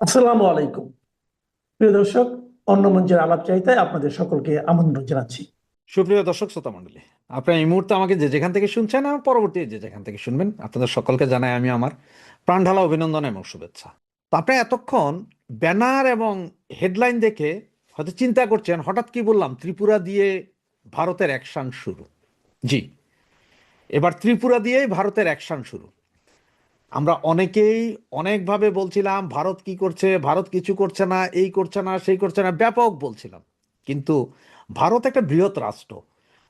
আসসালামু আলাইকুম। প্রিয় দর্শক, অন্য মঞ্চের আলাপ চাইতায় আপনাদের সকলকে আমন্ত্রণ জানাচ্ছি। সুপ্রিয় দর্শক শ্রোতা মণ্ডলী, আপনারা এই মুহূর্তে আমাকে যে যেখান থেকে শুনছেন আর পরবর্তী যে যেখান থেকে শুনবেন, আপনাদের সকলকে জানাই আমি আমার প্রাণঢালা অভিনন্দন এবং শুভেচ্ছা। তো আপনারা এতক্ষণ ব্যানার এবং হেডলাইন দেখে হয়তো চিন্তা করছেন, হঠাৎ কি বললাম ত্রিপুরা দিয়ে ভারতের অ্যাকশন শুরু। জি, এবার ত্রিপুরা দিয়েই ভারতের অ্যাকশন শুরু। আমরা অনেকেই অনেকভাবে বলছিলাম ভারত কি করছে, ভারত কিছু করছে না, এই করছে না, সেই করছে না, ব্যাপক বলছিলাম। কিন্তু ভারত একটা বৃহৎ রাষ্ট্র,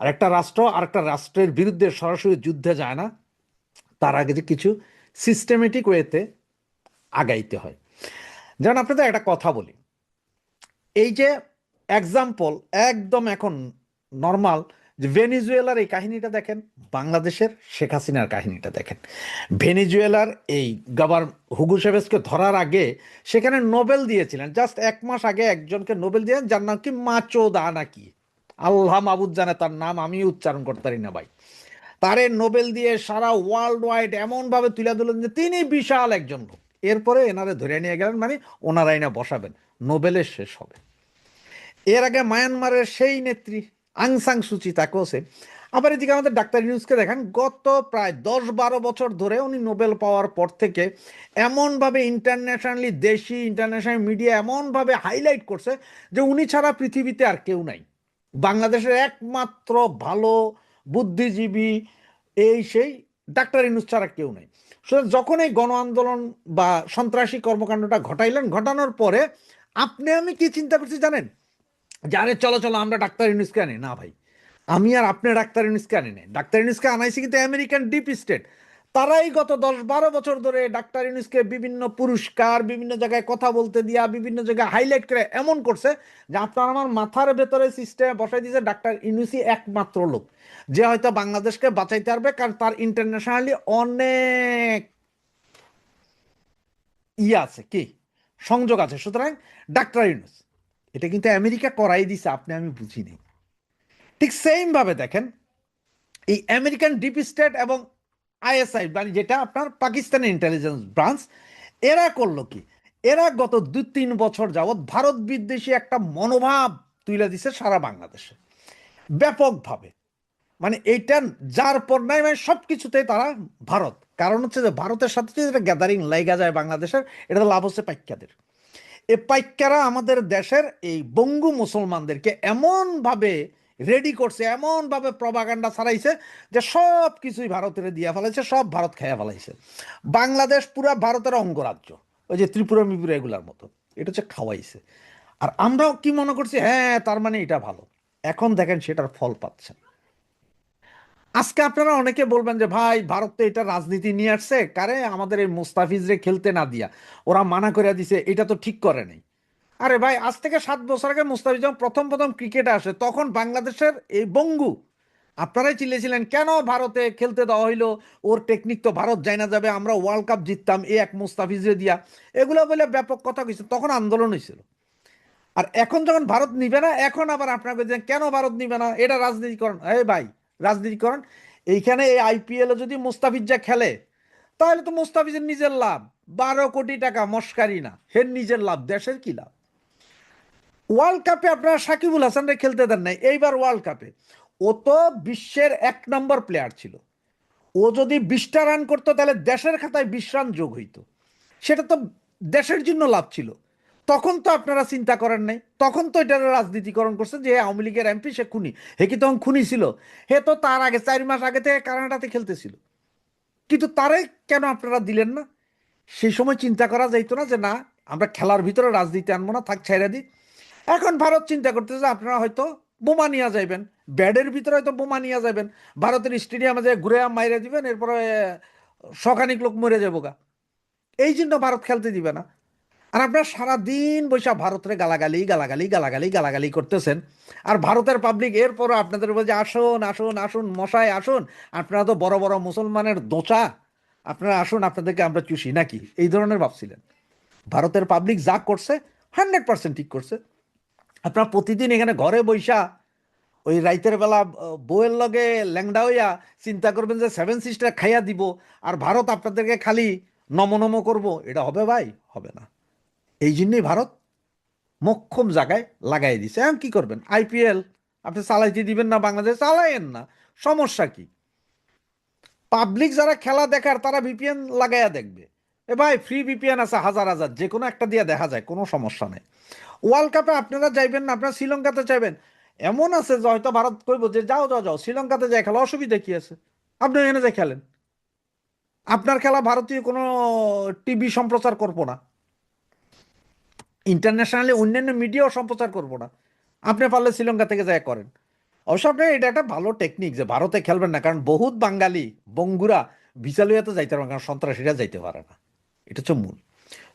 আর একটা রাষ্ট্র আর একটা রাষ্ট্রের বিরুদ্ধে সরাসরি যুদ্ধে যায় না, তার আগে যে কিছু সিস্টেমেটিক ওয়েতে আগাইতে হয়। যেমন আপনাদের একটা কথা বলি, এই যে এক্সাম্পল একদম এখন নর্মাল, যে ভেনিজুয়েলার এই কাহিনীটা দেখেন, বাংলাদেশের শেখ হাসিনার কাহিনীটা দেখেন। ভেনিজুয়েলার এই হুগো চেভেজকে ধরার আগে সেখানে নোবেল দিয়েছিলেন, জাস্ট 1 মাস আগে একজনকে নোবেল দিয়েছেন যার নাম কি মাচো দা নাকি, আল্লাহ মাবুদ জানে তার নাম, আমি উচ্চারণ করতে পারি না ভাই। তারে নোবেল দিয়ে সারা ওয়ার্ল্ড ওয়াইড এমনভাবে তুলে দিলেন যে তিনি বিশাল একজন লোক। এরপরে এনারে ধরে নিয়ে গেলেন, মানে ওনারাই না বসাবেন, নোবেলের শেষ হবে। এর আগে মায়ানমারের সেই নেত্রী আং সাং সুচি, তাকেও সে। আবার এদিকে আমাদের ডাক্তার ইউনূসকে দেখেন, গত প্রায় 10-12 বছর ধরে উনি নোবেল পাওয়ার পর থেকে এমনভাবে ইন্টারন্যাশনালি, দেশি ইন্টারন্যাশনাল মিডিয়া এমনভাবে হাইলাইট করছে যে উনি ছাড়া পৃথিবীতে আর কেউ নাই, বাংলাদেশের একমাত্র ভালো বুদ্ধিজীবী, এই সেই ডাক্তার ইউনূস ছাড়া কেউ নাই। সুতরাং যখন এই গণ আন্দোলন বা সন্ত্রাসী কর্মকাণ্ডটা ঘটাইলেন, ঘটানোর পরে আপনি আমি কি চিন্তা করছি জানেন, যারে চলো চলো আমরা ডাক্তার ইউনূসকে আনি না ভাই। আমি আর আপনি ডাক্তার ইউনূসকে আনি নাই, ডাক্তার ইউনূসকে আনাইছি কিন্তু আমেরিকান ডিপ স্টেট। তারাই গত 10-12 বছর ধরে ডাক্তার ইউনূসকে বিভিন্ন পুরস্কার, বিভিন্ন জায়গায় কথা বলতে দিয়া, বিভিন্ন জায়গায় হাইলাইট করে এমন করছে যে আপনার আমার মাথার ভেতরে সিস্টেমে বসাই দিয়েছে ডাক্তার ইউনূসই একমাত্র লোক যে হয়তো বাংলাদেশকে বাঁচাইতে পারবে, কারণ তার ইন্টারন্যাশনালি অনেক আছে কি সংযোগ আছে। সুতরাং ডাক্তার ইউনূস, এটা কিন্তু আমেরিকা করাই দিছে, আপনি আমি বুঝিনি। ঠিক সেম ভাবে দেখেন, এই আমেরিকান ডিপ স্টেট এবং আইএসআই, মানে যেটা আপনার পাকিস্তানের ইন্টেলিজেন্স ব্রাঞ্চ, এরা করলো কি, এরা গত 2-3 বছর যাবৎ ভারত বিদ্বেষী একটা মনোভাব তুলে দিছে সারা বাংলাদেশে ব্যাপকভাবে। মানে এইটা যার পর নাই, মানে সব কিছুতেই তারা ভারত। কারণ হচ্ছে যে ভারতের সাথে যেটা গ্যাদারিং লাইগা যায় বাংলাদেশের, এটা লাভ হচ্ছে পাইক্যাদের। এই পাইক্যারা আমাদের দেশের এই বঙ্গু মুসলমানদেরকে এমনভাবে রেডি করছে, এমনভাবে প্রপাগান্ডা ছড়াইছে যে সব কিছুই ভারতের দিয়া ফেলাইছে, সব ভারত খেয়ে ফেলাইছে। বাংলাদেশ পুরা ভারতের অঙ্গরাজ্য, ওই যে ত্রিপুরা মিপুরা এগুলার মতো, এটা হচ্ছে খাওয়াইছে। আর আমরাও কি মনে করছি, হ্যাঁ তার মানে এটা ভালো। এখন দেখেন সেটার ফল পাচ্ছে। আজকে আপনারা অনেকে বলবেন যে ভাই ভারত তো এটা রাজনীতি নিয়ে আসছে, কারে আমাদের এই মুস্তাফিজরে খেলতে না দিয়া ওরা মানা করে দিছে, এটা তো ঠিক করে নাই। আরে ভাই, আজ থেকে 7 বছর আগে মুস্তাফিজ যখন প্রথম প্রথম ক্রিকেটে আসে, তখন বাংলাদেশের এই বঙ্গু আপনারাই চিল্লেছিলেন কেন ভারতে খেলতে দেওয়া হইলো, ওর টেকনিক তো ভারত যায় না, যাবে আমরা ওয়ার্ল্ড কাপ জিততাম এই এক মুস্তাফিজরে দিয়া, এগুলো বলে ব্যাপক কথা কইছে, তখন আন্দোলন হয়েছিল। আর এখন যখন ভারত নিবে না, এখন আবার আপনাকে যে কেন ভারত নিবে না, এটা রাজনীতিকরণ। এই ভাই, রাজনীতিকরণ এইখানে এই আইপিএল যদি মুস্তাফিজ যা খেলে, তাহলে তো মুস্তাফিজের নিজের লাভ, 12 কোটি টাকা মস্কারি না, হের নিজের লাভ, দেশের কি লাভ। ওয়ার্ল্ড কাপে আপনারা সাকিবুল হাসানরে খেলতে দেন নাই, এইবার ওয়ার্ল্ড কাপে ও তো বিশ্বের 1 নম্বর প্লেয়ার ছিল। ও যদি 20টা রান করতো তাহলে দেশের খাতায় 20 রান যোগ হইতো, সেটা তো দেশের জন্য লাভ ছিল। তখন তো আপনারা চিন্তা করেন নাই, তখন তো এটা রাজনীতিকরণ করছেন যে আওয়ামী লীগের এমপি সে খুনি। হে কি তখন খুনি ছিল? হে তো তার আগে 4 মাস আগে থেকে কানাডাতে খেলতেছিল। কিন্তু তারে কেন আপনারা দিলেন না? সেই সময় চিন্তা করা যাইতো না যে না, আমরা খেলার ভিতরে রাজনীতি আনবো না, থাক ছেড়ে দিই। এখন ভারত চিন্তা করতেছে আপনারা হয়তো বোমা নিয়ে যাইবেন, ব্যাডের ভিতরে হয়তো বোমা নিয়ে যাবেন, ভারতের স্টেডিয়ামে যে ঘুরে মাইরে দিবেন, এরপরে শখানিক লোক মরে যাবো গা। এই জন্য ভারত খেলতে দিবে না। আর আপনারা সারাদিন বৈশা ভারতের গালাগালি গালাগালি গালাগালি গালাগালি করতেছেন। আর ভারতের পাবলিক এরপরও আপনাদের বলছে আসুন আসুন আসুন মশাই আসুন, আপনারা তো বড় বড় মুসলমানের দোচা, আপনারা আসুন আপনাদেরকে আমরা চুষি নাকি, এই ধরনের ভাবছিলেন। ভারতের পাবলিক যা করছে 100% ঠিক করছে। আপনারা প্রতিদিন এখানে ঘরে বৈশা ওই রাইতের বেলা বউয়ের লগে ল্যাংডা হইয়া চিন্তা করবেন যে 7 সিস্টার খাইয়া দিব, আর ভারত আপনাদেরকে খালি নম নম করবো, এটা হবে ভাই? হবে না। এই জন্যই ভারত মোক্ষম জায়গায় লাগাই দিছে। এখন কি করবেন? আইপিএল আপনি চালাইতে দিবেন না? বাংলাদেশ চালাইয়েন না, সমস্যা কি? পাবলিক যারা খেলা দেখার তারা ভিপিএন লাগাইয়া দেখবে। এ ভাই, ফ্রি ভিপিএন আছে হাজার হাজার, যে কোনো একটা দিয়ে দেখা যায়, কোনো সমস্যা নেই। ওয়ার্ল্ড কাপে আপনারা যাইবেন না, আপনারা শ্রীলঙ্কাতে চাইবেন, এমন আছে যে হয়তো ভারত কইব যে যাও যাও যাও শ্রীলঙ্কাতে যাই খেলা, অসুবিধা কি আছে? আপনি এখানে যাই খেলেন, আপনার খেলা ভারতীয় কোনো টিভি সম্প্রচার করবো না, ইন্টারন্যাশনালি অন্যান্য মিডিয়াও সম্প্রচার করবো না। আপনি পারলে শ্রীলঙ্কা থেকে যায় করেন। অবশ্য আপনার এটা একটা ভালো টেকনিক যে ভারতে খেলবেন না, কারণ বহুত বাঙালি বঙ্গুরা ভিসা লইয়া তো যাইতে পারে, কারণ সন্ত্রাসীরা যাইতে পারে না। এটা হচ্ছে মূল।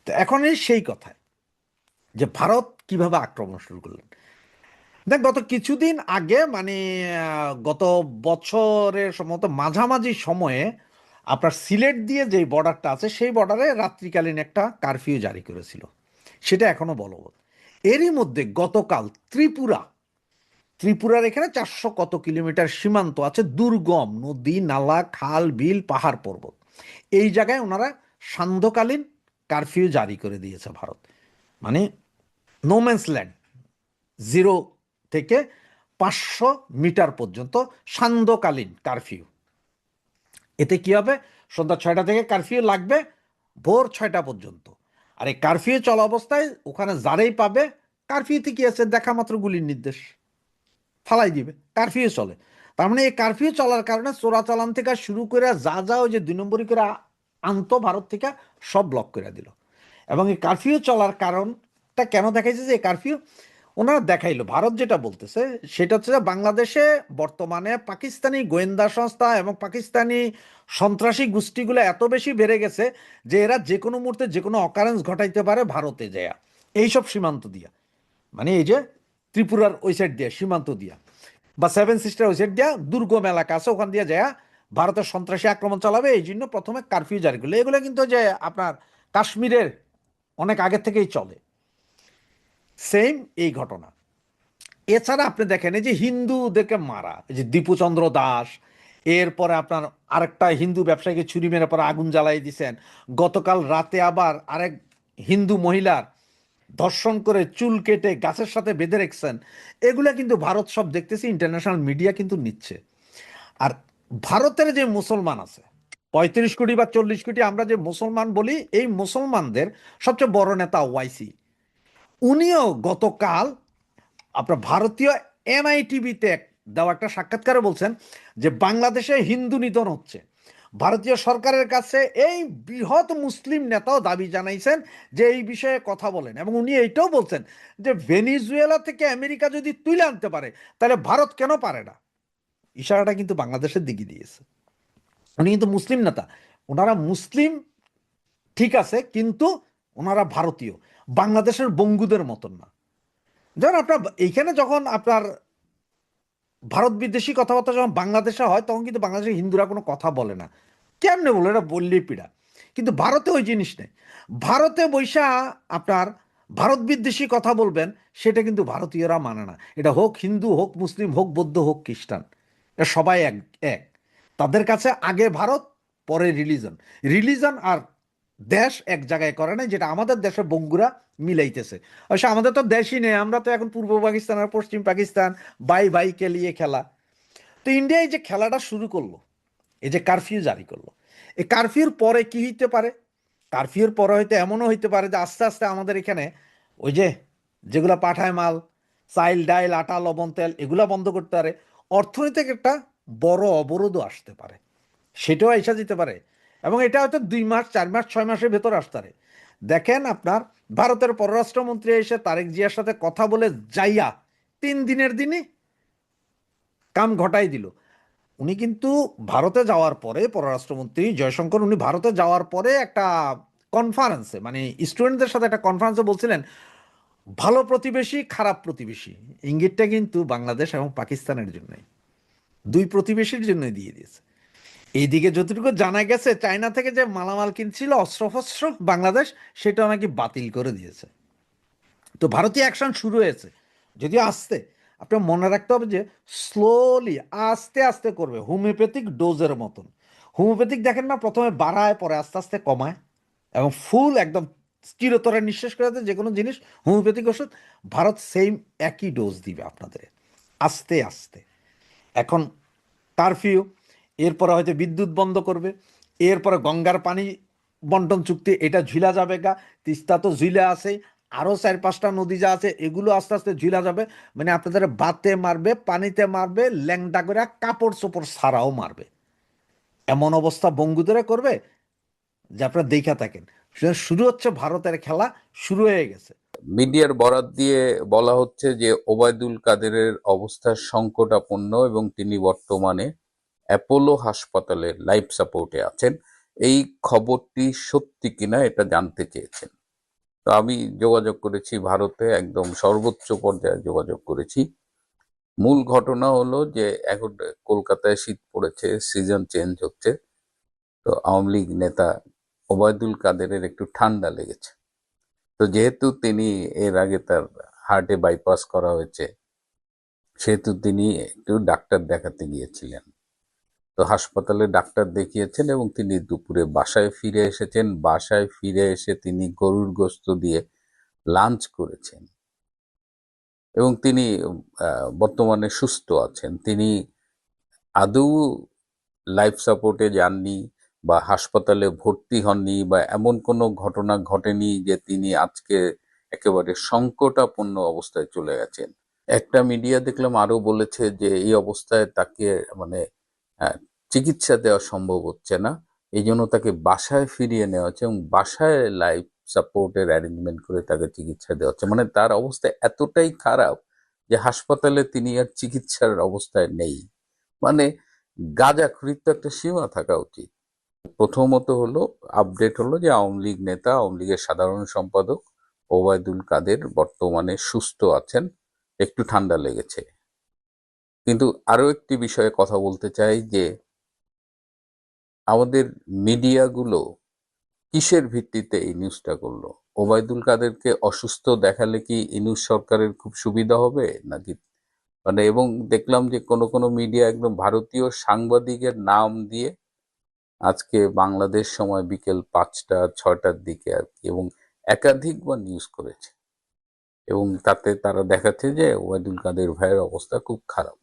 তো এখন এই সেই কথায় যে ভারত কিভাবে আক্রমণ শুরু করলেন। দেখ, গত কিছুদিন আগে মানে গত বছরের সম্ভবত মাঝামাঝি সময়ে আপনার সিলেট দিয়ে যে বর্ডারটা আছে সেই বর্ডারে রাত্রিকালীন একটা কারফিউ জারি করেছিল, সেটা এখনো বলবৎ। এরই মধ্যে গতকাল ত্রিপুরার এখানে 400 কত কিলোমিটার সীমান্ত আছে, দুর্গম নদী নালা খাল বিল পাহাড় পর্বত, এই জায়গায় ওনারা সান্ধ্যকালীন কারফিউ জারি করে দিয়েছে ভারত। মানে নোম্যান্স ল্যান্ড, 0 থেকে 500 মিটার পর্যন্ত সান্ধ্যকালীন কারফিউ। এতে কি হবে? সন্ধ্যা 6টা থেকে কারফিউ লাগবে ভোর 6টা পর্যন্ত। আর এই কারফিউ চলা অবস্থায় ওখানে যারাই পাবে, কারফিউতে কি আছে, দেখা মাত্র গুলির নির্দেশ, ফালাই দিবে, কারফিউ চলে। তার মানে এই কারফিউ চলার কারণে চোরাচালান থেকে শুরু করে যা যা ওই যে 2 নম্বরই করে আনতো ভারত থেকে, সব ব্লক করে দিল। এবং এই কারফিউ চলার কারণটা কেন দেখাইছে যে এই কারফিউ ওনারা দেখাইলো, ভারত যেটা বলতেছে সেটা হচ্ছে যে বাংলাদেশে বর্তমানে পাকিস্তানি গোয়েন্দা সংস্থা এবং পাকিস্তানি সন্ত্রাসী গোষ্ঠীগুলো এত বেশি বেড়ে গেছে যে এরা যে কোনো মুহূর্তে যে কোনো অকারেন্স ঘটাইতে পারে ভারতে যায় এইসব সীমান্ত দিয়া। মানে এই যে ত্রিপুরার ওই সাইড দিয়া সীমান্ত দিয়া বা 7 সিস্টার ওই সাইড দিয়া দুর্গম এলাকা আছে, ওখান দিয়ে যায় ভারতের সন্ত্রাসী আক্রমণ চালাবে। এই জন্য প্রথমে কারফিউ জারি করলো। এগুলো কিন্তু যে আপনার কাশ্মীরের অনেক আগে থেকেই চলে, সেম এই ঘটনা। এছাড়া আপনি দেখেন এই যে হিন্দুদেরকে মারা, এই যে দীপুচন্দ্র দাস, এরপরে আপনার আরেকটা হিন্দু ব্যবসায়ীকে ছুরি মেরে পরে আগুন জ্বালাই দিছেন। গতকাল রাতে আবার আরেক হিন্দু মহিলার ধর্ষণ করে চুল কেটে গাছের সাথে বেঁধে রেখেছেন। এগুলা কিন্তু ভারত সব দেখতেছি, ইন্টারন্যাশনাল মিডিয়া কিন্তু নিচ্ছে। আর ভারতের যে মুসলমান আছে 35 কোটি বা 40 কোটি, আমরা যে মুসলমান বলি, এই মুসলমানদের সবচেয়ে বড় নেতা ওয়াইসি, উনিও গতকাল আপনার ভারতীয় এনআইটিভিতে দেওয়া একটা সাক্ষাৎকারে বলছেন যে বাংলাদেশে হিন্দু নিধন হচ্ছে। ভারতীয় সরকারের কাছে এই বৃহৎ মুসলিম নেতাও দাবি জানাইছেন যে এই বিষয়ে কথা বলেন, এবং উনি এইটাও বলছেন যে ভেনিজুয়েলা থেকে আমেরিকা যদি তুলে আনতে পারে তাহলে ভারত কেন পারে না। ইশারাটা কিন্তু বাংলাদেশের দিকে দিয়েছে। উনি কিন্তু মুসলিম নেতা, ওনারা মুসলিম ঠিক আছে, কিন্তু ওনারা ভারতীয়, বাংলাদেশের বঙ্গুদের মতন না। যেমন আপনার এইখানে যখন আপনার ভারত বিদ্বেষী কথাবার্তা যখন বাংলাদেশে হয় তখন কিন্তু বাংলাদেশের হিন্দুরা কোনো কথা বলে না, কেমনে বলে, এটা বললেই পীড়া। কিন্তু ভারতে ওই জিনিস নেই। ভারতে বৈশা আপনার ভারত বিদ্বেষী কথা বলবেন, সেটা কিন্তু ভারতীয়রা মানে না। এটা হোক হিন্দু, হোক মুসলিম, হোক বৌদ্ধ, হোক খ্রিস্টান, এটা সবাই এক এক। তাদের কাছে আগে ভারত, পরে রিলিজন। রিলিজন আর দেশ এক জায়গায় করে না, যেটা আমাদের দেশে বঙ্গুরা মিলাইতেছে। অবশ্য আমাদের তো দেশই নেই, আমরা তো এখন পূর্ব পাকিস্তান আর পশ্চিম পাকিস্তান ভাই ভাইকে নিয়ে খেলা। তো ইন্ডিয়া এই যে খেলাটা শুরু করলো, এই যে কারফিউ জারি করলো, এই কারফিউর পরে কি হইতে পারে? কারফিউর পরে হয়তো এমনও হইতে পারে যে আস্তে আস্তে আমাদের এখানে ওই যে যেগুলা পাঠায় মাল, চাইল ডাইল আটা লবণ তেল, এগুলা বন্ধ করতে পারে। অর্থনৈতিক একটা বড় অবরোধও আসতে পারে, সেটাও এসে যেতে পারে। এবং এটা হয়তো 2 মাস 4 মাস 6 মাসের ভেতর আসতে পারে। দেখেন আপনার ভারতের পররাষ্ট্রমন্ত্রী এসে তারেক জিয়ার সাথে কথা বলে যাইয়া 3 দিনের দিনই কাম ঘটাই দিল। উনি কিন্তু ভারতে যাওয়ার পরে, পররাষ্ট্রমন্ত্রী জয়শঙ্কর, উনি ভারতে যাওয়ার পরে একটা কনফারেন্সে, মানে স্টুডেন্টদের সাথে একটা কনফারেন্সে বলছিলেন ভালো প্রতিবেশী খারাপ প্রতিবেশী, ইঙ্গিতটা কিন্তু বাংলাদেশ এবং পাকিস্তানের জন্যই, দুই প্রতিবেশীর জন্য দিয়ে দিয়েছে। এইদিকে যতটুকু জানা গেছে চায়না থেকে যে মালামাল কিনছিল অস্ত্রশস্ত্র বাংলাদেশ, সেটা নাকি বাতিল করে দিয়েছে। তো ভারতীয় অ্যাকশন শুরু হয়েছে, যদিও আস্তে। আপনার মনে রাখতে হবে যে স্লোলি আস্তে আস্তে করবে, হোমিওপ্যাথিক ডোজের মতন। হোমিওপ্যাথিক দেখেন না, প্রথমে বাড়ায় পরে আস্তে আস্তে কমায়, এবং ফুল একদম চিরতরে নিঃশেষ করে দেয় যে কোনো জিনিস, হোমিওপ্যাথিক ওষুধ, ভারত সেম একই ডোজ দিবে আপনাদের আস্তে আস্তে। এখন কারফিউ, এরপরে হয়তো বিদ্যুৎ বন্ধ করবে, এরপরে গঙ্গার পানি বন্টন চুক্তি, এটা ঝুলা যাবে গা, তিস্তা তো ঝুলা আছে, আরও 4-5টা নদী যা আছে এগুলো আস্তে আস্তে ঝুলা যাবে। মানে আপনাদের বাতে মারবে, পানিতে মারবে, ল্যাংটা করে কাপড় চোপড় ছাড়াও মারবে, এমন অবস্থা বঙ্গুদেরা করবে যে আপনারা দেখা থাকেন। শুরু হচ্ছে ভারতের খেলা, শুরু হয়ে গেছে। মিডিয়ার বরাত দিয়ে বলা হচ্ছে যে ওবায়দুল কাদেরের অবস্থা সংকটাপন্ন এবং তিনি বর্তমানে অ্যাপোলো হাসপাতালের লাইফ সাপোর্টে আছেন। এই খবরটি সত্যি কিনা এটা জানতে চেয়েছেন। তো আমি যোগাযোগ করেছি ভারতে, একদম সর্বোচ্চ পর্যায়ে যোগাযোগ করেছি। মূল ঘটনা হলো যে এখন কলকাতায় শীত পড়েছে, সিজন চেঞ্জ হচ্ছে। তো আওয়ামী লীগ নেতা ওবায়দুল কাদেরের একটু ঠান্ডা লেগেছে। তো যেহেতু তিনি এর আগে তার হার্টে বাইপাস করা হয়েছে, সেহেতু তিনি একটু ডাক্তার দেখাতে গিয়েছিলেন। তো হাসপাতালে ডাক্তার দেখিয়েছেন এবং তিনি দুপুরে বাসায় ফিরে এসেছেন। বাসায় ফিরে এসে তিনি গরুর গোশত দিয়ে লাঞ্চ করেছেন এবং তিনি বর্তমানে সুস্থ আছেন। তিনি আদৌ লাইফ সাপোর্টে যাননি বা হাসপাতালে ভর্তি হননি বা এমন কোনো ঘটনা ঘটেনি যে তিনি আজকে একেবারে সংকটাপন্ন অবস্থায় চলে গেছেন। একটা মিডিয়া দেখলাম আরো বলেছে যে এই অবস্থায় তাকে মানে আহ, চিকিৎসা দেওয়া সম্ভব হচ্ছে না, এই জন্য তাকে বাসায় ফিরিয়ে নেওয়া হচ্ছে এবং বাসায় লাইফ সাপোর্টের অ্যারেঞ্জমেন্ট করে তাকে চিকিৎসা দেওয়া হচ্ছে। মানে তার অবস্থা এতটাই খারাপ যে হাসপাতালে তিনি আর চিকিৎসার অবস্থায় নেই। মানে গাঁজাখুরির তো একটা সীমা থাকা উচিত। প্রথমত হলো আপডেট হলো যে আওয়ামী লীগ নেতা, আওয়ামী লীগের সাধারণ সম্পাদক ওবায়দুল কাদের বর্তমানে সুস্থ আছেন, একটু ঠান্ডা লেগেছে। কিন্তু আরো একটি বিষয়ে কথা বলতে চাই যে আমাদের মিডিয়াগুলো কিসের ভিত্তিতে এই নিউজটা করলো? ওবায়দুল কাদেরকে অসুস্থ দেখালে কি এই নিউজ সরকারের খুব সুবিধা হবে নাকি? মানে এবং দেখলাম যে কোনো কোনো মিডিয়া একদম ভারতীয় সাংবাদিকের নাম দিয়ে আজকে বাংলাদেশ সময় বিকেল 5টা-6টার দিকে আর কি, এবং একাধিকবার নিউজ করেছে এবং তাতে তারা দেখাচ্ছে যে ওবায়দুল কাদের ভাইয়ের অবস্থা খুব খারাপ।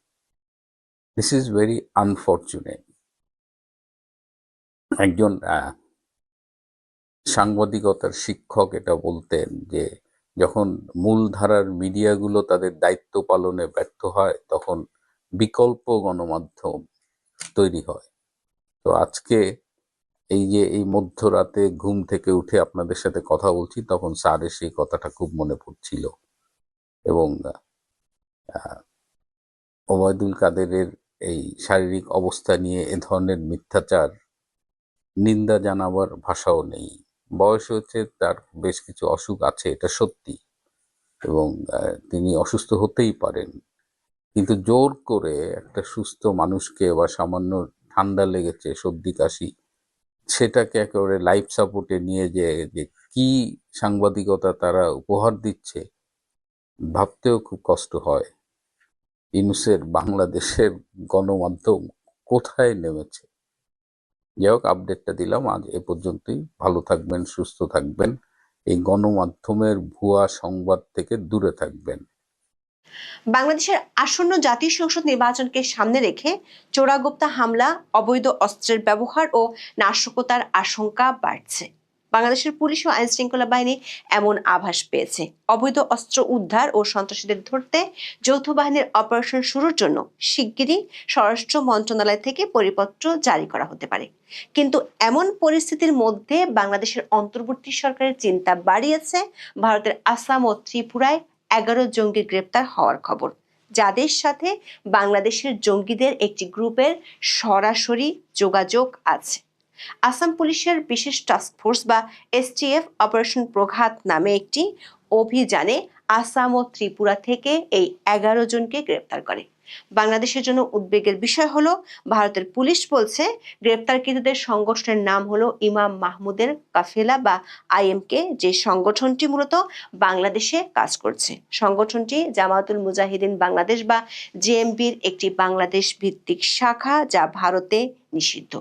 This is very unfortunate. একজন সাংবাদিকতার শিক্ষক এটা বলতেন যে যখন মূলধারার মিডিয়াগুলো তাদের দায়িত্ব পালনে ব্যর্থ হয় তখন বিকল্প গণমাধ্যম তৈরি হয়। তো আজকে এই যে এই মধ্যরাতে ঘুম থেকে উঠে আপনাদের সাথে কথা বলছি তখন স্যারের সেই কথাটা খুব মনে পড়ছিল এবং ওবায়দুল কাদেরের এই শারীরিক অবস্থা নিয়ে এ ধরনের মিথ্যাচার নিন্দা জানাবার ভাষাও নেই। বয়স হচ্ছে, তার বেশ কিছু অসুখ আছে, এটা সত্যি, এবং তিনি অসুস্থ হতেই পারেন, কিন্তু জোর করে একটা সুস্থ মানুষকে বা সামান্য ঠান্ডা লেগেছে, সর্দি কাশি, সেটাকে একেবারে লাইফ সাপোর্টে নিয়ে যে কি সাংবাদিকতা তারা উপহার দিচ্ছে ভাবতেও খুব কষ্ট হয়। ইউনূসের বাংলাদেশের গণমাধ্যম কোথায় নেমেছে? যাই হোক, আপডেটটা দিলাম, আজ এ পর্যন্তই। ভালো থাকবেন, সুস্থ থাকবেন, এই গণমাধ্যমের ভুয়া সংবাদ থেকে দূরে থাকবেন। বাংলাদেশের আসন্ন জাতীয় সংসদ নির্বাচনকে সামনে রেখে চোরাগোপ্তা হামলা, অবৈধ অস্ত্রের ব্যবহার ও নাশকতার আশঙ্কা বাড়ছে। বাংলাদেশের পুলিশ ও আইন শৃঙ্খলা বাহিনী এমন আভাস পেয়েছে, অবৈধ অস্ত্র উদ্ধার ও সন্ত্রাসীদের ধরতে যৌথ বাহিনীর অপারেশন শুরুর জন্য শিগগিরই স্বরাষ্ট্র মন্ত্রণালয় থেকে পরিপত্র জারি করা হতে পারে। কিন্তু এমন পরিস্থিতির মধ্যে বাংলাদেশের অন্তর্বর্তী সরকারের চিন্তা বাড়িয়েছে ভারতের আসাম ও ত্রিপুরায় 11 জঙ্গি গ্রেপ্তার হওয়ার খবর, যাদের সাথে বাংলাদেশের জঙ্গিদের একটি গ্রুপের সরাসরি যোগাযোগ আছে। আসাম পুলিশের বিশেষ টাস্ক ফোর্স বা এসটিএফ অপারেশন প্রঘাত নামে একটি অভিযানে আসাম ও ত্রিপুরা থেকে এই 11 জনকে গ্রেপ্তার করে। বাংলাদেশের জন্য উদ্বেগের বিষয় হলো, ভারতের পুলিশ বলছে গ্রেপ্তারকৃতদের সংগঠনের নাম হলো ইমাম মাহমুদের কাফেলা বা আইএমকে, যে সংগঠনটি মূলত বাংলাদেশে কাজ করছে। সংগঠনটি জামায়াতুল মুজাহিদিন বাংলাদেশ বা জেএমবির একটি বাংলাদেশ ভিত্তিক শাখা, যা ভারতে নিষিদ্ধ।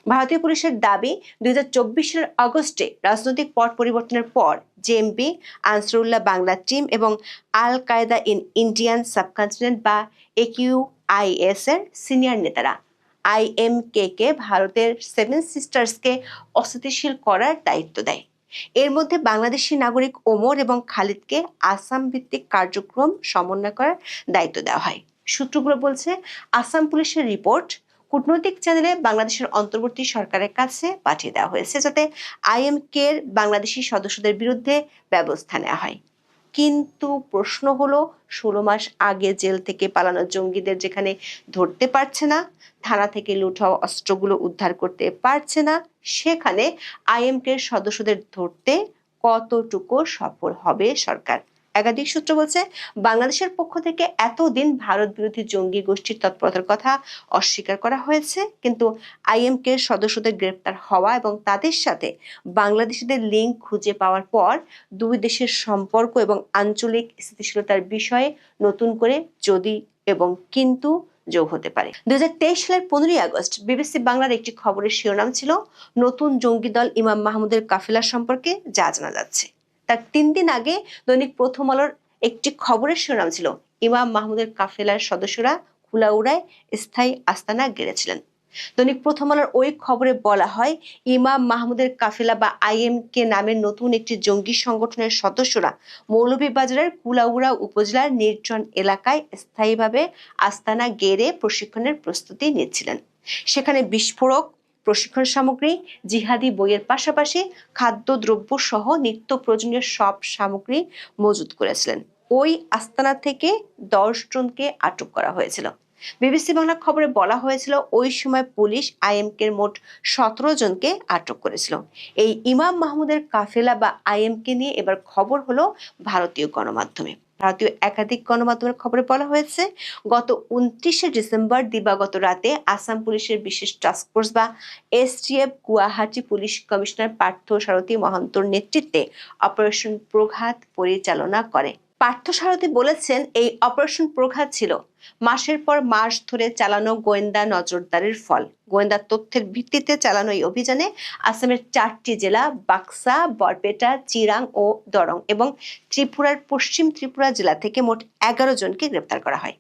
ভারতীয় পুলিশের দাবি 2024 সালের আগস্টে রাজনৈতিক পট পরিবর্তনের পর জেএমবি, আনসারুল্লাহ বাংলা টিম এবং আল কায়দা ইন ইন্ডিয়ান সাবকন্টিনেন্ট বা AQIS এর সিনিয়র নেতারা IMK কে ভারতের সেভেন সিস্টার্সকে অস্থিতিশীল করার দায়িত্ব দেয়। এর মধ্যে বাংলাদেশি নাগরিক ওমর এবং খালিদকে আসাম ভিত্তিক কার্যক্রম সমন্বয় করার দায়িত্ব দেওয়া হয়। সূত্রগুলো বলছে, আসাম পুলিশের রিপোর্ট কূটনৈতিক চ্যানেলে বাংলাদেশের অন্তর্বর্তী সরকারের কাছে পাঠিয়ে দেওয়া হয়েছে, যাতে IMK এর বাংলাদেশি সদস্যদের বিরুদ্ধে ব্যবস্থা নেওয়া হয়। কিন্তু প্রশ্ন হলো, 16 মাস আগে জেল থেকে পালানো জঙ্গিদের যেখানে ধরতে পারছে না, থানা থেকে লুট হওয়া অস্ত্রগুলো উদ্ধার করতে পারছে না, সেখানে IMK এর সদস্যদের ধরতে কতটুকু সফল হবে সরকার? একাধিক সূত্র বলছে, বাংলাদেশের পক্ষ থেকে এতদিন ভারত বিরোধী জঙ্গি গোষ্ঠীর তৎপরতার কথা অস্বীকার করা হয়েছে, কিন্তু IMK এর সদস্যদের গ্রেপ্তার হওয়া এবং তাদের সাথে বাংলাদেশিদের লিঙ্ক খুঁজে পাওয়ার পর দুই দেশের সম্পর্ক এবং আঞ্চলিক স্থিতিশীলতার বিষয়ে নতুন করে যদি এবং কিন্তু যোগ হতে পারে। 2023 সালের 15ই আগস্ট BBC বাংলার একটি খবরের শিরোনাম ছিল, নতুন জঙ্গি দল ইমাম মাহমুদের কাফেলা সম্পর্কে যা জানা যাচ্ছে। তার 3 দিন আগে দৈনিক প্রথম আলোর একটি খবরের শিরোনাম ছিল, ইমাম মাহমুদের কাফেলার সদস্যরা কুলাউড়ায় স্থায়ী আস্তানা গেড়েছিলেন। দৈনিক প্রথম আলোর ওই খবরে বলা হয়, ইমাম মাহমুদের কাফেলা বা IMK নামের নতুন একটি জঙ্গি সংগঠনের সদস্যরা মৌলভীবাজারের কুলাউড়া উপজেলার নির্জন এলাকায় স্থায়ীভাবে আস্তানা গেড়ে প্রশিক্ষণের প্রস্তুতি নিচ্ছিলেন। সেখানে বিস্ফোরক, প্রশিক্ষণ সামগ্রী, জিহাদি বইয়ের পাশাপাশি খাদ্যদ্রব্য সহ নিত্য প্রয়োজনীয় সব সামগ্রী মজুত করেছিলেন। ওই আস্তানা থেকে 10 জনকে আটক করা হয়েছিল। BBC বাংলা খবরে বলা হয়েছিল, ওই সময় পুলিশ IMK এর মোট 17 জনকে আটক করেছিল। এই ইমাম মাহমুদের কাফেলা বা IMK নিয়ে এবার খবর হলো ভারতীয় গণমাধ্যমে। ভারতীয় একাধিক গণমাধ্যমের খবরে বলা হয়েছে, গত 29শে ডিসেম্বর দিবাগত রাতে আসাম পুলিশের বিশেষ টাস্কফোর্স বা STF Guwahati police commissioner Partha Sarathi মহন্তর নেতৃত্বে অপারেশন প্রঘাত পরিচালনা করে। পার্থ সারথী বলেছেন, এই অপারেশন প্রঘাত ছিল মাসের পর মাস ধরে চালানো গোয়েন্দা নজরদারির ফল। গোয়েন্দা তথ্যের ভিত্তিতে চালানো এই অভিযানে আসামের 4টি জেলা বাক্সা, বরপেটা, চিরাং ও দরং এবং ত্রিপুরার পশ্চিম ত্রিপুরা জেলা থেকে মোট 11 জনকে গ্রেপ্তার করা হয়।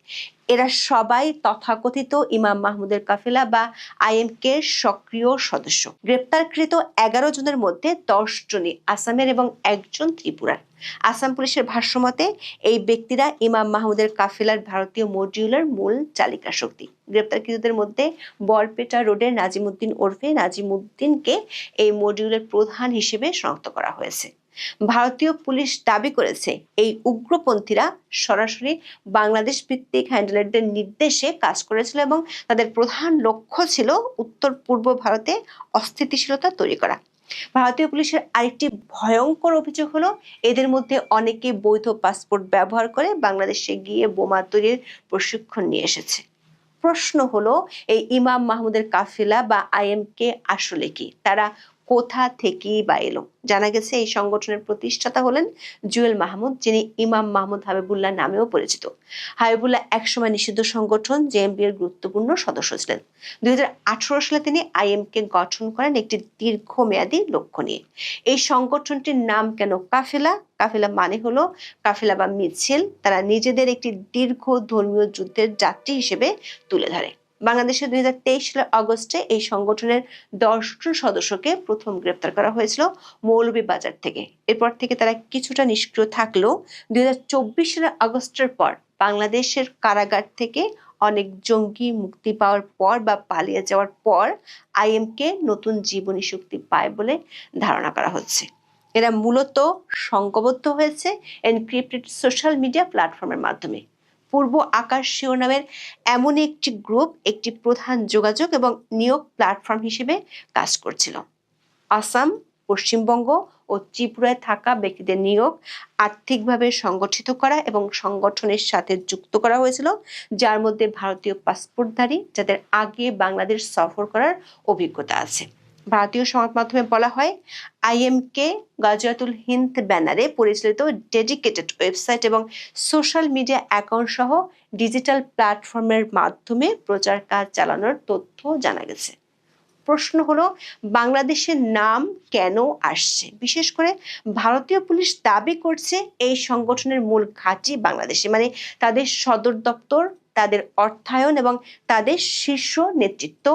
এরা সবাই তথাকথিত ইমাম মাহমুদের কাফেলা বা IMK এর সক্রিয় সদস্য। গ্রেপ্তারকৃত 11 জনের মধ্যে 10 জনই আসামের এবং 1 জন ত্রিপুরার। আসাম পুলিশের ভাষ্যমতে, এই ব্যক্তিরা ইমাম মাহমুদের কাফেলার ভারতীয় মডিউলের মূল চালিকা শক্তি। গ্রেপ্তারকৃতদের মধ্যে বরপেটা রোডের নাজিমুদ্দিন ওরফে নাজিমুদ্দিনকে এই মডিউলের প্রধান হিসেবে শনাক্ত করা হয়েছে। ভারতীয় পুলিশ দাবি করেছে, এই উগ্রপন্থীরা সরাসরি বাংলাদেশ ভিত্তিক হ্যান্ডলারদের নির্দেশে কাজ করেছিল এবং তাদের প্রধান লক্ষ্য ছিল উত্তর পূর্ব ভারতে অস্থিতিশীলতা তৈরি করা। ভারতীয় পুলিশের আরেকটি ভয়ঙ্কর অভিযোগ হলো, এদের মধ্যে অনেকে বৈধ পাসপোর্ট ব্যবহার করে বাংলাদেশে গিয়ে বোমা তৈরির প্রশিক্ষণ নিয়ে এসেছে। প্রশ্ন হলো, এই ইমাম মাহমুদের কাফেলা বা IMK আসলে কি? তারা কোথা থেকেই বা এলো? জানা গেছে, এই সংগঠনের প্রতিষ্ঠাতা হলেন জুয়েল মাহমুদ, যিনি ইমাম মাহমুদ হাবিবুল্লাহ নামেও পরিচিত। হাবিবুল্লাহ একসময় নিষিদ্ধ সংগঠন JMB এর গুরুত্বপূর্ণ সদস্য ছিলেন। 2018 সালে তিনি IMK গঠন করেন একটি দীর্ঘমেয়াদী লক্ষ্য নিয়ে। এই সংগঠনটির নাম কেন কাফেলা? কাফেলা মানে হলো কাফেলা বা মিছিল। তারা নিজেদের একটি দীর্ঘ ধর্মীয় যুদ্ধের যাত্রী হিসেবে তুলে ধরে। বাংলাদেশে 2023 সালের আগস্টে এই সংগঠনের 10 জন সদস্যকে প্রথম গ্রেপ্তার করা হয়েছিল মৌলভীবাজার থেকে। এরপর থেকে তারা কিছুটা নিষ্ক্রিয় থাকলেও 2024 সালের আগস্টের পর বাংলাদেশের কারাগার থেকে অনেক জঙ্গি মুক্তি পাওয়ার পর বা পালিয়ে যাওয়ার পর IMK নতুন জীবনী শক্তি পায় বলে ধারণা করা হচ্ছে। এরা মূলত সংঘবদ্ধ হয়েছে এনক্রিপ্টেড সোশ্যাল মিডিয়া প্ল্যাটফর্মের মাধ্যমে। পূর্ব আকাশ শিরোনামের এমন একটি গ্রুপ একটি প্রধান যোগাযোগ এবং নিয়োগ প্ল্যাটফর্ম হিসেবে কাজ করছিল। আসাম, পশ্চিমবঙ্গ ও ত্রিপুরায় থাকা ব্যক্তিদের নিয়োগ, আর্থিকভাবে সংগঠিত করা এবং সংগঠনের সাথে যুক্ত করা হয়েছিল, যার মধ্যে ভারতীয় পাসপোর্টধারী যাদের আগে বাংলাদেশ সফর করার অভিজ্ঞতা আছে। ভারতীয় সংবাদ মাধ্যমে বলা হয়, IMK গাজিয়াতুল হিন্দ ব্যানারে পরিচালিত ডেডিকেটেড ওয়েবসাইট এবং সোশ্যাল মিডিয়া অ্যাকাউন্ট সহ ডিজিটাল প্ল্যাটফর্মের মাধ্যমে প্রচার কাজ চালানোর তথ্য জানা গেছে। প্রশ্ন হলো বাংলাদেশের নাম কেন আসছে? বিশেষ করে ভারতীয় পুলিশ দাবি করছে এই সংগঠনের মূল ঘাঁটি বাংলাদেশে, মানে তাদের সদর দপ্তর, তাদের অর্থায়ন এবং তাদের শীর্ষ নেতৃত্ব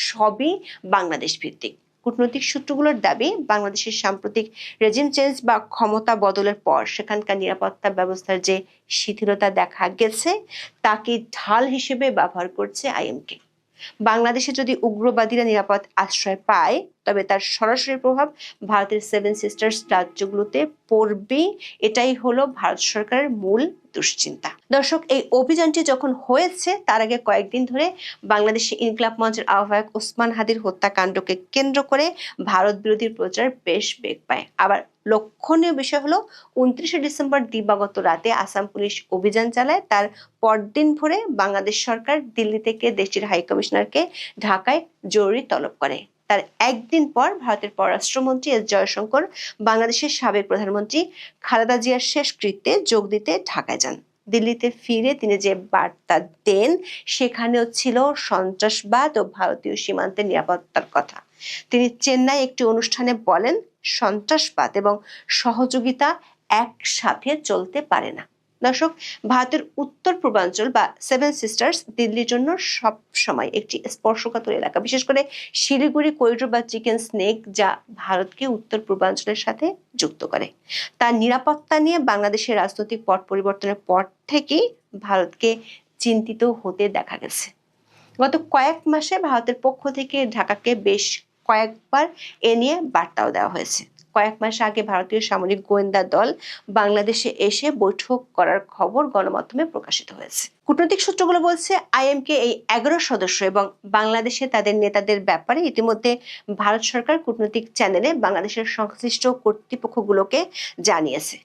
সবই বাংলাদেশ ভিত্তিক। কূটনৈতিক সূত্রগুলোর দাবি বাংলাদেশের সাম্প্রতিক রেজিম চেঞ্জ বা ক্ষমতা বদলের পর সেখানকার নিরাপত্তা ব্যবস্থার যে শিথিলতা দেখা গেছে তাকে ঢাল হিসেবে ব্যবহার করছে আইএমকে। বাংলাদেশে যদি উগ্রবাদীরা নিরাপদ আশ্রয় পায় তবে তার সরাসরি প্রভাব ভারতের 7 সিস্টার্স রাজ্যগুলোতে পড়বে, এটাই হলো ভারত সরকারের মূল দুশ্চিন্তা। দর্শক, এই অভিযানটি যখন হয়েছে তার আগে কয়েকদিন ধরে বাংলাদেশে ইনকিলাব মঞ্চের আহ্বায়ক ওসমান হাদির হত্যাকাণ্ডকে কেন্দ্র করে ভারত বিরোধী প্রচার বেশ বেগ পায়। আবার লক্ষণীয় বিষয় হলো 29শে ডিসেম্বর দিবাগত রাতে আসাম পুলিশ অভিযান চালায়, তার পরদিন ভোরে বাংলাদেশ সরকার দিল্লি থেকে দেশটির হাই কমিশনারকে ঢাকায় জরুরি তলব করে। তার একদিন পর ভারতের পররাষ্ট্রমন্ত্রী এস জয়শঙ্কর বাংলাদেশের সাবেক প্রধানমন্ত্রী খালেদা জিয়ার শেষকৃত্যে যোগ দিতে ঢাকায় যান। দিল্লিতে ফিরে তিনি যে বার্তা দেন সেখানেও ছিল সন্ত্রাসবাদ ও ভারতীয় সীমান্তের নিরাপত্তার কথা। তিনি চেন্নাই একটি অনুষ্ঠানে বলেন, সন্ত্রাসবাদ এবং সহযোগিতা একসাথে চলতে পারে না। দর্শক, ভারতের উত্তর পূর্বাঞ্চল বা 7 সিস্টার্স দিল্লির জন্য সব সময় একটি স্পর্শকাতর এলাকা, বিশেষ করে শিলিগুড়ি করিডোর বা চিকেন স্নেক, যা ভারতকে উত্তর পূর্বাঞ্চলের সাথে যুক্ত করে। তার নিরাপত্তা নিয়ে বাংলাদেশের রাজনৈতিক পট পরিবর্তনের পর থেকেই ভারতকে চিন্তিত হতে দেখা গেছে। গত কয়েক মাসে ভারতের পক্ষ থেকে ঢাকাকে বেশ কয়েকবার এ নিয়ে বার্তাও দেওয়া হয়েছে। কয়েক মাস আগে ভারতীয় সামরিক গোয়েন্দা দল বাংলাদেশে এসে বৈঠক করার খবর গণমাধ্যমে প্রকাশিত হয়েছে। কূটনৈতিক সূত্রগুলো বলছে আইএমকে এই 11 সদস্য এবং বাংলাদেশে তাদের নেতাদের ব্যাপারে ইতিমধ্যে ভারত সরকার কূটনৈতিক চ্যানেলে বাংলাদেশের সংশ্লিষ্ট কর্তৃপক্ষগুলোকে জানিয়েছে।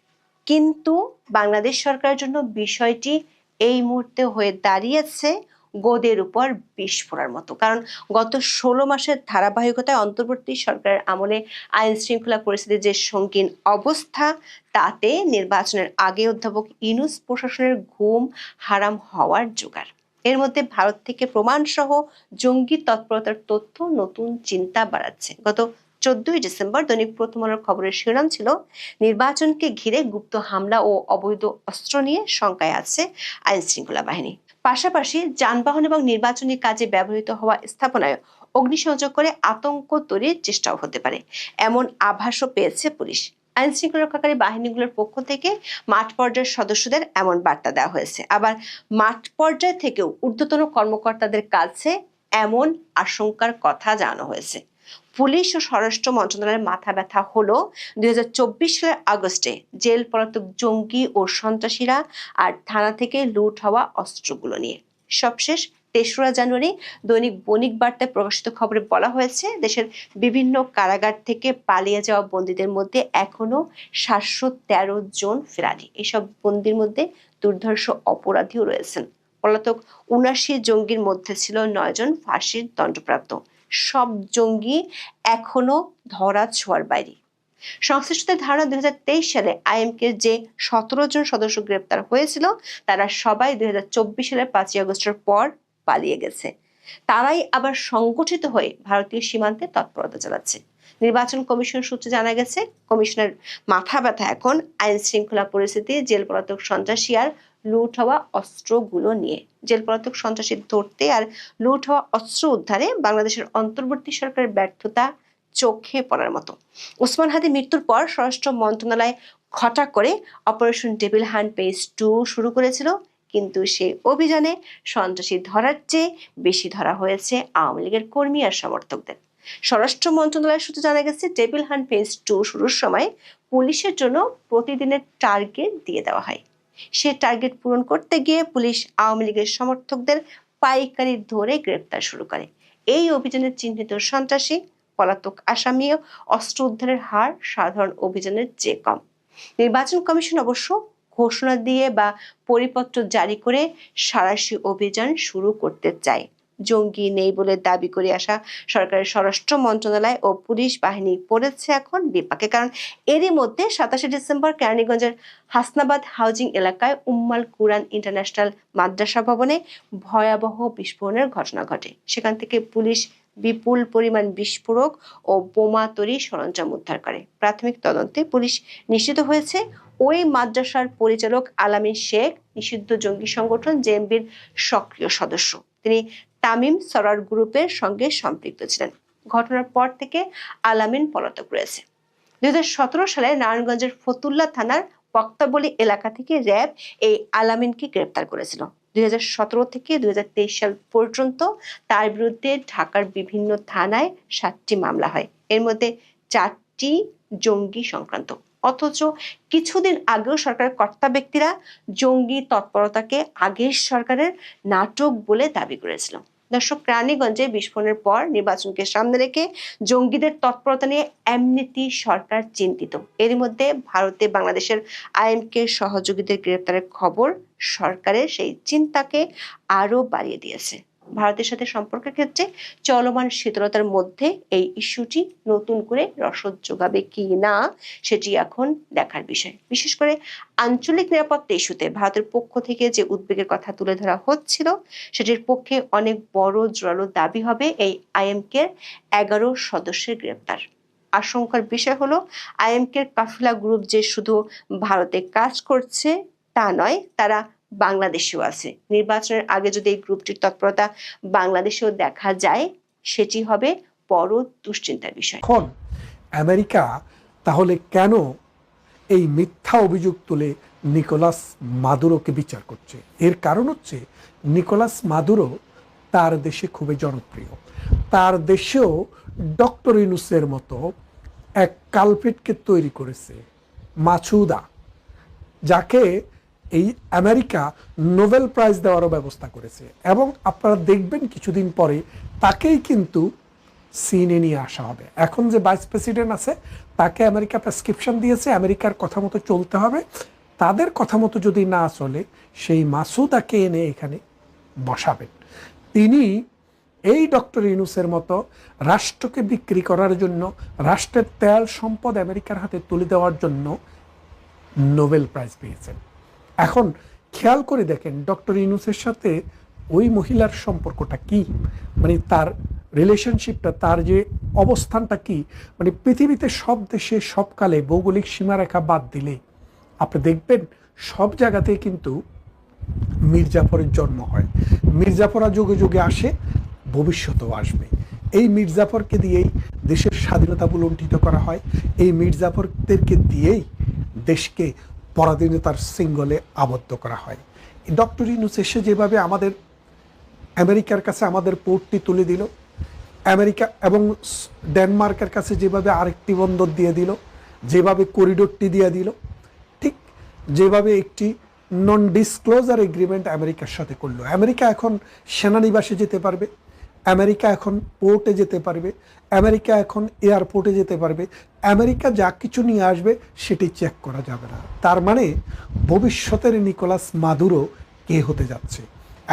কিন্তু বাংলাদেশ সরকারের জন্য বিষয়টি এই মুহূর্তে হয়ে দাঁড়িয়েছে গোদের উপর বিষ ফোড়ার মতো। কারণ গত 16 মাসের ধারাবাহিকতায় অন্তর্বর্তী সরকারের আমলে আইন শৃঙ্খলা পরিস্থিতির যে সঙ্গীন অবস্থা, তাতে নির্বাচনের আগে অধ্যাপক ইউনূস প্রশাসনের ঘুম হারাম হওয়ার জোগাড়। এর মধ্যে ভারত থেকে প্রমাণ সহ জঙ্গি তৎপরতার তথ্য নতুন চিন্তা বাড়াচ্ছে। গত 14ই ডিসেম্বর দৈনিক প্রথম আলোর খবরের শিরোনাম ছিল, নির্বাচনকে ঘিরে গুপ্ত হামলা ও অবৈধ অস্ত্র নিয়ে শঙ্কায় আছে আইন শৃঙ্খলা বাহিনী। পাশাপাশি যানবাহন এবং নির্বাচনী কাজে ব্যবহৃত হওয়া স্থাপনায় অগ্নিসংযোগ করে আতঙ্ক তৈরির চেষ্টাও হতে পারে, এমন আভাসও পেয়েছে পুলিশ। আইন শৃঙ্খলা রক্ষাকারী বাহিনীগুলোর পক্ষ থেকে মাঠ পর্যায়ের সদস্যদের এমন বার্তা দেওয়া হয়েছে। আবার মাঠ পর্যায় থেকেও ঊর্ধ্বতন কর্মকর্তাদের কাছে এমন আশঙ্কার কথা জানানো হয়েছে। পুলিশ ও স্বরাষ্ট্র মন্ত্রণালয়ের মাথা ব্যথা হলো 2024 সালের আগস্টে জেল পলাতক জঙ্গি ও সন্ত্রাসীরা আর থানা থেকে লুট হওয়া অস্ত্রগুলো নিয়ে। সবশেষ 3রা জানুয়ারি দৈনিক বণিক বার্তায় প্রকাশিত খবরে বলা হয়েছে, দেশের বিভিন্ন কারাগার থেকে পালিয়ে যাওয়া বন্দীদের মধ্যে এখনো 713 জন ফেরারি। এসব বন্দীর মধ্যে দুর্ধর্ষ অপরাধীও রয়েছেন। পলাতক 79 জঙ্গির মধ্যে ছিল 9 জন ফাঁসির দণ্ডপ্রাপ্ত। সব জঙ্গি এখনো ধরা ছোঁয়ার বাইরে। সংশ্লিষ্টদের ধারণা 2023 সালে আইএমকে যে 17 জন সদস্য গ্রেপ্তার হয়েছিল তারা সবাই 2024 সালের 5ই আগস্টের পর পালিয়ে গেছে। তারাই আবার সংগঠিত হয়ে ভারতীয় সীমান্তে তৎপরতা চালাচ্ছে। নির্বাচন কমিশন সূত্রে জানা গেছে, কমিশনের মাথা ব্যথা এখন আইন শৃঙ্খলা পরিস্থিতি, জেল পলাতক সন্ত্রাসী আর লুট হওয়া অস্ত্রগুলো নিয়ে। জেল পলাতক সন্ত্রাসী ধরতে আর লুট হওয়া অস্ত্র উদ্ধারে বাংলাদেশের অন্তর্বর্তী সরকারের ব্যর্থতা চোখে পড়ার মতো। ওসমান হাদি মৃত্যুর পর স্বরাষ্ট্র মন্ত্রণালয় হঠাৎ করে অপারেশন ডেভিল হান্ট ফেজ 2 শুরু করেছিল, কিন্তু সেই অভিযানে সন্ত্রাসী ধরার চেয়ে বেশি ধরা হয়েছে আওয়ামী লীগের কর্মী আর সমর্থকদের। স্বরাষ্ট্র মন্ত্রণালয় সূত্রে জানা গেছে, ডেভিল হান্ট ফেজ 2 শুরুর সময় পুলিশের জন্য প্রতিদিনের টার্গেট দিয়ে দেওয়া হয়। সে টার্গেট পূরণ করতে গিয়ে পুলিশ আওয়ামী লীগের সমর্থকদের পাইকারি ধরে গ্রেপ্তার শুরু করে। এই অভিযানে চিহ্নিত সন্ত্রাসী, পলাতক আসামি ও অস্ত্র উদ্ধারের হার সাধারণ অভিযানের চেয়ে কম। নির্বাচন কমিশন অবশ্য ঘোষণা দিয়ে বা পরিপত্র জারি করে সাঁড়াশি অভিযান শুরু করতে চায়। জঙ্গি নেই বলে দাবি করে আসা সরকারের স্বরাষ্ট্র মন্ত্রণালয় ও পুলিশ বাহিনী পড়েছে এখন বিপাকে। কারণ এরই মধ্যে 27শে ডিসেম্বর কেরানীগঞ্জের হাসনাবাদ হাউজিং এলাকায় উম্মাল কুরআন ইন্টারন্যাশনাল মাদ্রাসা ভবনে ভয়াবহ বিস্ফোরণের ঘটনা ঘটে। সেখান থেকে পুলিশ বিপুল পরিমাণ বিস্ফোরক ও বোমা তৈরির সরঞ্জাম উদ্ধার করে। প্রাথমিক তদন্তে পুলিশ নিশ্চিত হয়েছে ওই মাদ্রাসার পরিচালক আলামিন শেখ নিষিদ্ধ জঙ্গি সংগঠন জেএমবির সক্রিয় সদস্য। তিনি তামিম সরার গ্রুপের সঙ্গে সম্পৃক্ত ছিলেন। ঘটনার পর থেকে আলামিন পলাতক রয়েছে। 2017 সালে নারায়ণগঞ্জের ফতুল্লা থানার বক্তাবলী এলাকা থেকে র্যাব এই আলামিনকে গ্রেপ্তার করেছিল। 2017 থেকে 2023 সাল পর্যন্ত তার বিরুদ্ধে ঢাকার বিভিন্ন থানায় 7টি মামলা হয়, এর মধ্যে 4টি জঙ্গি সংক্রান্ত। অথচ কিছুদিন আগেও সরকারের কর্তা ব্যক্তিরা জঙ্গি তৎপরতাকে আগের সরকারের নাটক বলে দাবি করেছিল। দর্শক, রানীগঞ্জে বিস্ফোরণের পর নির্বাচনকে সামনে রেখে জঙ্গিদের তৎপরতা নিয়ে এমনিতেই সরকার চিন্তিত। এর মধ্যে ভারতে বাংলাদেশের আইএমকে সহযোগীদের গ্রেপ্তারের খবর সরকারের সেই চিন্তাকে আরো বাড়িয়ে দিয়েছে। ভারতের সাথে সম্পর্কের ক্ষেত্রে চলমান শীতলতার মধ্যে এই ইস্যুটি নতুন করে রসদ যোগাবে কি না সেটি এখন দেখার বিষয়। বিশেষ করে আঞ্চলিক নিরাপত্তা ইস্যুতে ভারতের পক্ষ থেকে যে উদ্বেগের কথা তুলে ধরা হচ্ছিল সেটির পক্ষে অনেক বড় জোরালো দাবি হবে এই আইএমকে 11 সদস্যের গ্রেপ্তার। আশঙ্কার বিষয় হলো আইএমকে কাফিলা গ্রুপ যে শুধু ভারতে কাজ করছে তা নয়, তারা বাংলাদেশেও আছে। নির্বাচনের আগে যদি এই গ্রুপটির তৎপরতা বাংলাদেশেও দেখা যায় সেটি হবে বড় দুশ্চিন্তার বিষয়। এখন আমেরিকা তাহলে কেন এই মিথ্যা অভিযোগ তুলে নিকোলাস মাদুরোকে বিচার করছে? এর কারণ হচ্ছে নিকোলাস মাদুরো তার দেশে খুবই জনপ্রিয়। তার দেশেও ডক্টর ইউনূসের মতো এক কালপিটকে তৈরি করেছে, মাসুদা, যাকে এই আমেরিকা নোবেল প্রাইজ দেওয়ারও ব্যবস্থা করেছে। এবং আপনারা দেখবেন কিছুদিন পরে তাকেই কিন্তু সিনে নিয়ে আসা হবে। এখন যে ভাইস প্রেসিডেন্ট আছে তাকে আমেরিকা প্রেসক্রিপশন দিয়েছে, আমেরিকার কথা মতো চলতে হবে। তাদের কথা মতো যদি না চলে সেই মাসুদাকে এনে এখানে বসাবেন। তিনি এই ডক্টর ইউনূসের মতো রাষ্ট্রকে বিক্রি করার জন্য, রাষ্ট্রের তেল সম্পদ আমেরিকার হাতে তুলে দেওয়ার জন্য নোবেল প্রাইজ পেয়েছেন। এখন খেয়াল করে দেখেন ডক্টর ইউনূসের সাথে ওই মহিলার সম্পর্কটা কি, মানে তার রিলেশনশিপটা, তার যে অবস্থানটা কি। মানে পৃথিবীতে সব দেশে সবকালে ভৌগোলিক সীমারেখা বাদ দিলে আপনি দেখবেন সব জায়গাতেই কিন্তু মির্জাফরের জন্ম হয়। মির্জাফররা যুগে যুগে আসে, ভবিষ্যতেও আসবে। এই মির্জাফরকে দিয়েই দেশের স্বাধীনতা লুণ্ঠিত করা হয়। এই মির্জাফরদেরকে দিয়েই দেশকে পরাধীনতার সিঙ্গলে আবদ্ধ করা হয়। ডক্টর ইউনূস এসে যেভাবে আমাদের আমেরিকার কাছে আমাদের পোর্টটি তুলে দিল, আমেরিকা এবং ডেনমার্কের কাছে যেভাবে আরেকটি বন্দর দিয়ে দিল, যেভাবে করিডোরটি দিয়ে দিল, ঠিক যেভাবে একটি নন ডিসক্লোজার এগ্রিমেন্ট আমেরিকার সাথে করলো। আমেরিকা এখন সেনানিবাসে যেতে পারবে, আমেরিকা এখন পোর্টে যেতে পারবে, আমেরিকা এখন এয়ারপোর্টে যেতে পারবে। আমেরিকা যা কিছু নিয়ে আসবে সেটি চেক করা যাবে না। তার মানে ভবিষ্যতের নিকোলাস মাদুরো কে হতে যাচ্ছে?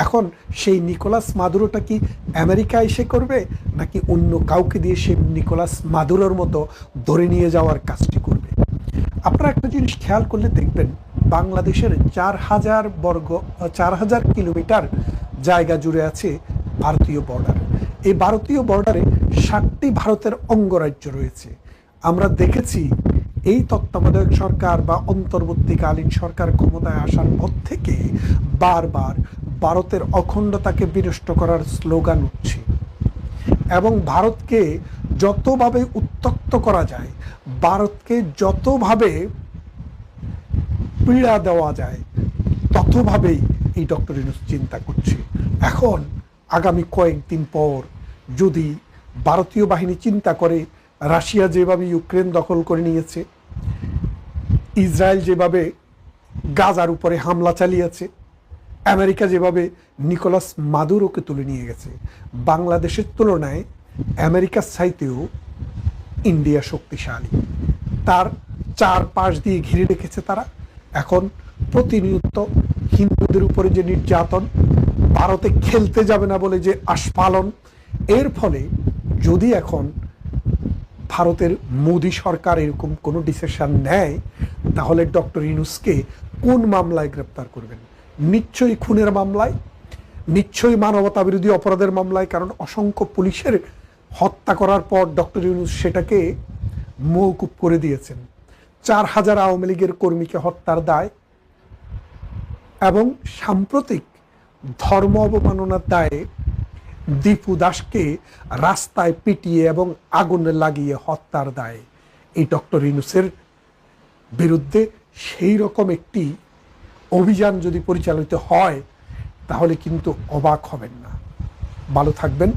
এখন সেই নিকোলাস মাদুরোটা কি আমেরিকা এসে করবে, নাকি অন্য কাউকে দিয়ে সে নিকোলাস মাদুরোর মতো ধরে নিয়ে যাওয়ার কাজটি করবে? আপনারা একটা জিনিস খেয়াল করলে দেখবেন বাংলাদেশের 4,000 কিলোমিটার জায়গা জুড়ে আছে ভারতীয় বর্ডার। এই ভারতীয় বর্ডারে 7টি ভারতের অঙ্গরাজ্য রয়েছে। আমরা দেখেছি এই তত্ত্বাবধায়ক সরকার বা অন্তর্বর্তীকালীন সরকার ক্ষমতায় আসার পর থেকে বারবার ভারতের অখণ্ডতাকে বিনষ্ট করার স্লোগান উঠছে এবং ভারতকে যতভাবে উত্তক্ত করা যায়, ভারতকে যতভাবে পীড়া দেওয়া যায়, ততভাবেই এই ডক্টর ইউনূস চিন্তা করছে। এখন আগামী কয়েকদিন পর যদি ভারতীয় বাহিনী চিন্তা করে, রাশিয়া যেভাবে ইউক্রেন দখল করে নিয়েছে, ইসরায়েল যেভাবে গাজার উপরে হামলা চালিয়েছে, আমেরিকা যেভাবে নিকোলাস মাদুরোকে তুলে নিয়ে গেছে, বাংলাদেশের তুলনায় আমেরিকার চাইতেও ইন্ডিয়া শক্তিশালী। তার চারপাশ দিয়ে ঘিরে রেখেছে তারা। এখন প্রতিনিয়ত হিন্দুদের উপরে যে নির্যাতন, ভারতে খেলতে যাবে না বলে যে আস্ফালন, এর ফলে যদি এখন ভারতের মোদি সরকার এরকম কোনো ডিসিশন নেয়, তাহলে ডক্টর ইউনূসকে কোন মামলায় গ্রেপ্তার করবেন? নিশ্চয়ই খুনের মামলায়, নিশ্চয়ই মানবতা বিরোধী অপরাধের মামলায়, কারণ অসংখ্য পুলিশের হত্যা করার পর ডক্টর ইউনূস সেটাকে মওকুফ করে দিয়েছেন। 4000 আওয়ামী লীগের কর্মীকে হত্যার দায় এবং সাম্প্রতিক ধর্ম অবমাননার দায়ে দীপু দাসকে রাস্তায় পিটিয়ে এবং আগুনে লাগিয়ে হত্যার দায়ে এই ডক্টর ইউনূসের বিরুদ্ধে সেই রকম একটি অভিযান যদি পরিচালিত হয় তাহলে কিন্তু অবাক হবেন না। ভালো থাকবেন।